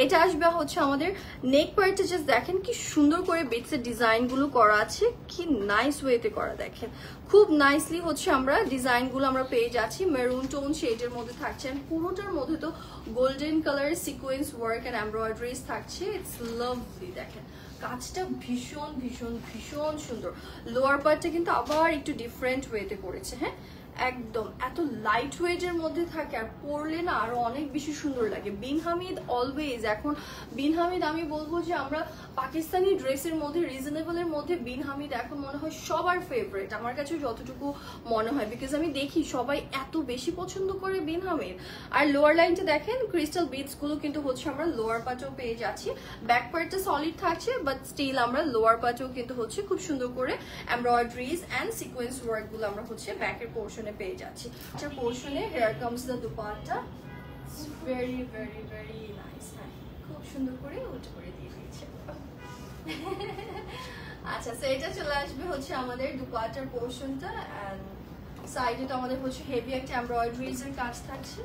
এটা আসবে হচ্ছে আমাদের নেক পার্টে, জাস্ট দেখেন কি সুন্দর করে বিটসের ডিজাইনগুলো করা আছে, কি নাইস ওয়েতে করা, দেখেন খুব নাইসলি হচ্ছে আমরা ডিজাইনগুলো আমরা পেয়ে যাচ্ছি। মেরুন টোন শেডের মধ্যে থাকছে, পুরোটার মধ্যে তো গোল্ডেন কালারের সিকোয়েন্স ওয়ার্ক এন্ড এমব্রয়ডারিজ থাকছে। ইটস লাভলি, দেখেন কাজটা ভীষণ ভীষণ ভীষণ সুন্দর। লোয়ার পার্টটা কিন্তু আবার একটু ডিফারেন্ট ওয়েতে করেছে। হ্যাঁ, একদম এত লাইট ওয়েটের মধ্যে থাকে আর পরলে না আরো অনেক বেশি সুন্দর লাগে। বিন হামিদ অলওয়েজ, এখন বিন হামিদ আমি বলবো যে আমরা পাকিস্তানি ড্রেসের মধ্যে রিজনেবলের মধ্যে বিন হামিদ এখন মনে হয় সবার ফেভারিট, আমার কাছে যতটুকু মনে হয়, বিকজ আমি দেখি সবাই এত বেশি পছন্দ করে বিন হামিদ। আর লোয়ার লাইনটা দেখেন ক্রিস্টাল বিটস গুলো কিন্তু হচ্ছে আমরা লোয়ার পার্টেও পেয়ে যাচ্ছি। ব্যাক পার্টটা সলিড থাকছে, বাট স্টিল আমরা লোয়ার পার্টেও কিন্তু হচ্ছে খুব সুন্দর করে এমব্রয়ডারিজ এন্ড সিকোয়েন্স ওয়ার্ক গুলো আমরা হচ্ছে ব্যাকের পোর্শনে পেয়ে যাচ্ছি। এটা পোর্শনে here comes the dupatta, very very very nice. হ্যাঁ, খুব সুন্দর করে উল্টো করে দিয়ে দিয়েছে। আচ্ছা, সো এটা চলে আসবে হচ্ছে আমাদের দুপাট্টার পোর্শনটা, এন্ড সাইডে তো আমাদের হচ্ছে হেভি একটা এমব্রয়ডারিজ এর কাজ থাকছে,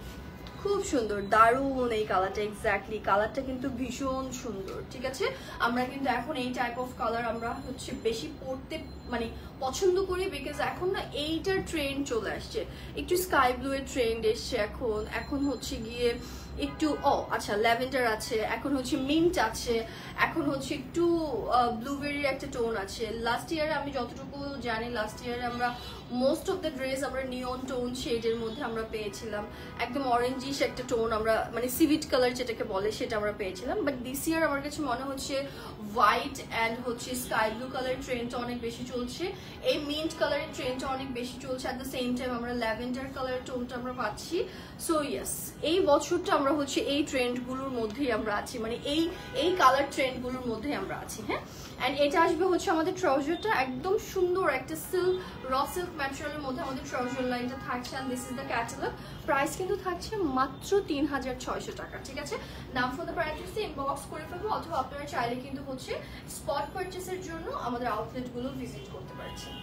খুব সুন্দর, দারুণ এই কালারটা। এক্স্যাক্টলি কালারটা কিন্তু ভীষণ সুন্দর। ঠিক আছে, আমরা কিন্তু এখন এই টাইপ অফ কালার আমরা হচ্ছে বেশি পরতে মানে পছন্দ করি, বিকজ এখন না এইটার ট্রেন্ড চলে আসছে, একটু স্কাই ব্লু এর ট্রেন্ড এসছে এখন। এখন হচ্ছে গিয়ে একটু আচ্ছা ল্যাভেন্ডার আছে, এখন হচ্ছে মিন্ট আছে, এখন হচ্ছে একটু ব্লুবেরির একটা টোন আছে। লাস্ট ইয়ার আমি যতটুকু জানি, লাস্ট ইয়ার আমরা মোস্ট অফ দ্য ড্রেস আমরা নিয়ন টোন শেডের মধ্যে আমরা পেয়েছিলাম, একদম অরেঞ্জিশ একটা টোন আমরা মানে সিভিট কালার যেটাকে বলে সেটা আমরা পেয়েছিলাম। বাট দিস ইয়ার আমার কাছে মনে হচ্ছে হোয়াইট অ্যান্ড হচ্ছে স্কাই ব্লু কালার ট্রেন্ডটা অনেক বেশি চলছে, এই মিন্ট কালারের ট্রেন্ডটা অনেক বেশি চলছে, অ্যাট দ্য সেম টাইম আমরা ল্যাভেন্ডার কালারের টোনটা আমরা পাচ্ছি। সো ইয়েস, এই বছরটা আমরা হচ্ছে এই ট্রেন্ডগুলোর মধ্যেই আমরা আছি, মানে এই কালার ট্রেন্ডগুলোর মধ্যেই আমরা আছি। হ্যাঁ, অ্যান্ড এটা আসবে হচ্ছে আমাদের ট্রাউজারটা, একদম সুন্দর একটা সিল্ক র সিল্ক ম্যাটেরিয়ালের মধ্যে আমাদের ট্রাউজার লাইনটা থাকছে। And this is the catalogue. Price কিন্তু থাকছে মাত্র 3600 টাকা। ঠিক আছে, নাম ফোন নাম্বার অ্যাড্রেসে ইনবক্স করে ফেলবো, অথবা আপনারা চাইলে কিন্তু হচ্ছে স্পট পারচেসের জন্য আমাদের আউটলেটগুলো ভিজিট করতে পারছেন।